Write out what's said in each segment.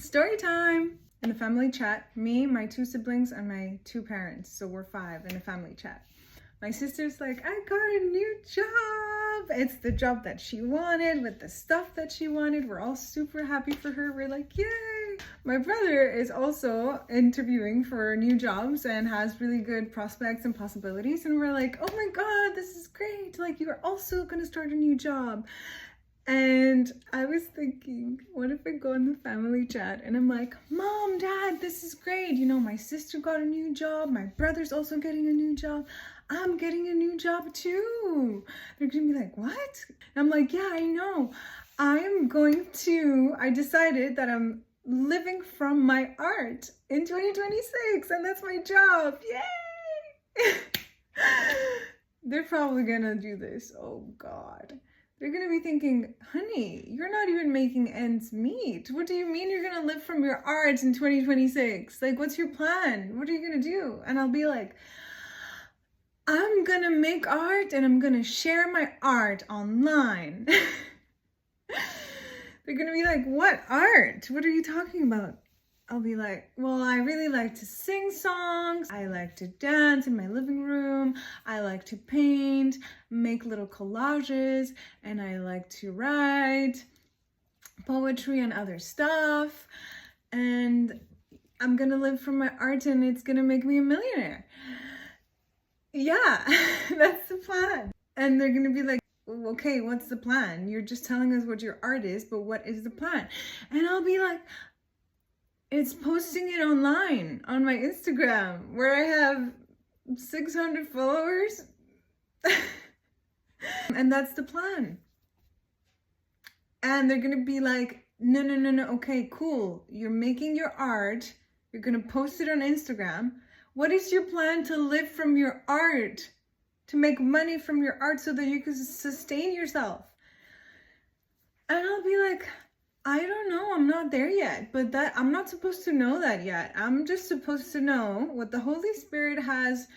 Story time! In the family chat, me, my two siblings, and my two parents. So we're 5 in the family chat. My sister's like, I got a new job. It's the job that she wanted with the stuff that she wanted. We're all super happy for her. We're like, yay! My brother is also interviewing for new jobs and has really good prospects and possibilities. And we're like, oh my God, this is great. Like, you're also gonna start a new job. And I was thinking, what if I go in the family chat and I'm like, Mom, Dad, this is great. You know, my sister got a new job. My brother's also getting a new job. I'm getting a new job too. They're gonna be like, what? And I'm like, yeah, I know. I decided that I'm living from my art in 2026 and that's my job. Yay! They're probably gonna do this. Oh God. They're going to be thinking, honey, you're not even making ends meet. What do you mean you're going to live from your art in 2026? Like, what's your plan? What are you going to do? And I'll be like, I'm going to make art and I'm going to share my art online. They're going to be like, what art? What are you talking about? I'll be like, well, I really like to sing songs. I like to dance in my living room. I like to paint, make little collages, and I like to write poetry and other stuff. And I'm gonna live from my art and it's gonna make me a millionaire. Yeah, that's the plan. And they're gonna be like, okay, what's the plan? You're just telling us what your art is, but what is the plan? And I'll be like, it's posting it online on my Instagram where I have 600 followers. And that's the plan. And they're going to be like, no, okay, cool. You're making your art. You're going to post it on Instagram. What is your plan to live from your art? To make money from your art so that you can sustain yourself? And I'll be like, I don't know, I'm not there yet, but I'm not supposed to know that yet. I'm just supposed to know what the Holy Spirit has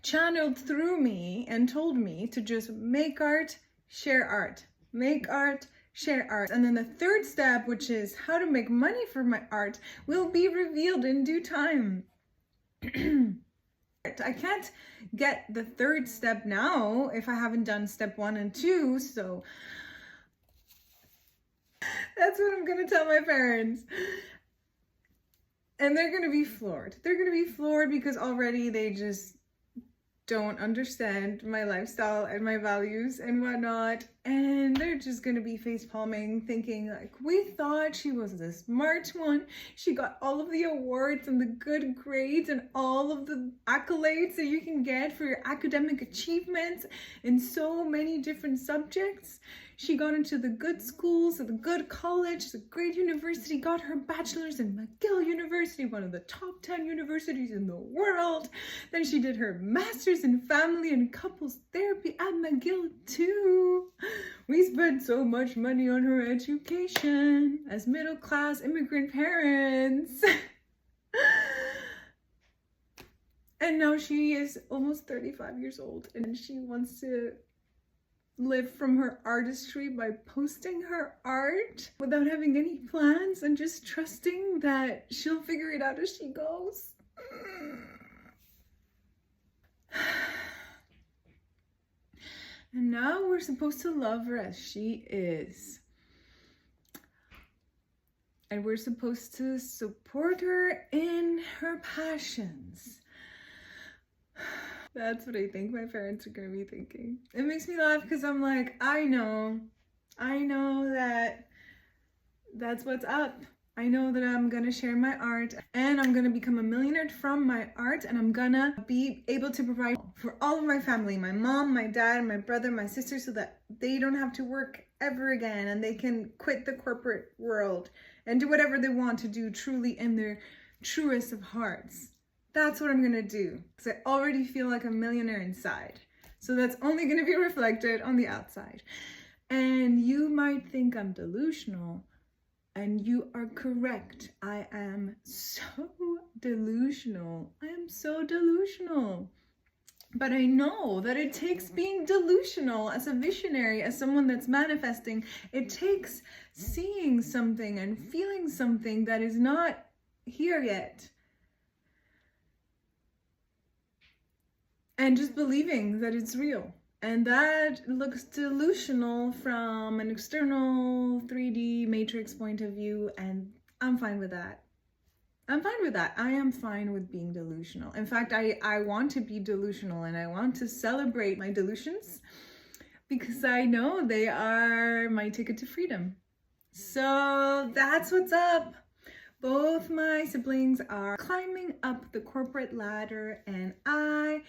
channeled through me and told me to just make art, share art, make art, share art. And then the third step, which is how to make money from my art, will be revealed in due time. I can't get the third step now if I haven't done step 1 and 2, so that's what I'm gonna tell my parents. And they're gonna be floored. They're gonna be floored because already they just don't understand my lifestyle and my values and whatnot. And they're just gonna be face palming, thinking like, we thought she was the smart one. She got all of the awards and the good grades and all of the accolades that you can get for your academic achievements in so many different subjects. She got into the good schools, the good college, the great university, got her bachelor's in McGill University, one of the top 10 universities in the world. Then she did her master's in family and couples therapy at McGill too. We spent so much money on her education as middle-class immigrant parents. And now she is almost 35 years old and she wants to live from her artistry by posting her art without having any plans and just trusting that she'll figure it out as she goes. And now we're supposed to love her as she is. And we're supposed to support her in her passions. That's what I think my parents are going to be thinking. It makes me laugh because I'm like, I know that that's what's up. I know that I'm going to share my art and I'm going to become a millionaire from my art and I'm going to be able to provide for all of my family, my mom, my dad, my brother, my sister, so that they don't have to work ever again and they can quit the corporate world and do whatever they want to do truly in their truest of hearts. That's what I'm gonna do, because I already feel like a millionaire inside. So that's only gonna be reflected on the outside. And you might think I'm delusional, and you are correct. I am so delusional. I am so delusional. But I know that it takes being delusional as a visionary, as someone that's manifesting. It takes seeing something and feeling something that is not here yet. And just believing that it's real. And that looks delusional from an external 3D matrix point of view, and I'm fine with that. I'm fine with that. I am fine with being delusional. In fact, I want to be delusional, and I want to celebrate my delusions because I know they are my ticket to freedom. So that's what's up. Both my siblings are climbing up the corporate ladder, and I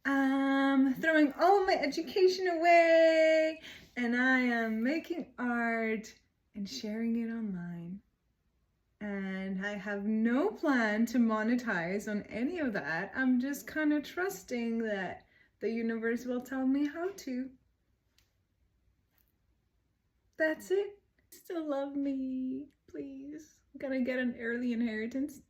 am throwing all my education away, and I am making art and sharing it online. And I have no plan to monetize on any of that. I'm just kind of trusting that the universe will tell me how to. That's it. Still love me, please. I'm gonna get an early inheritance.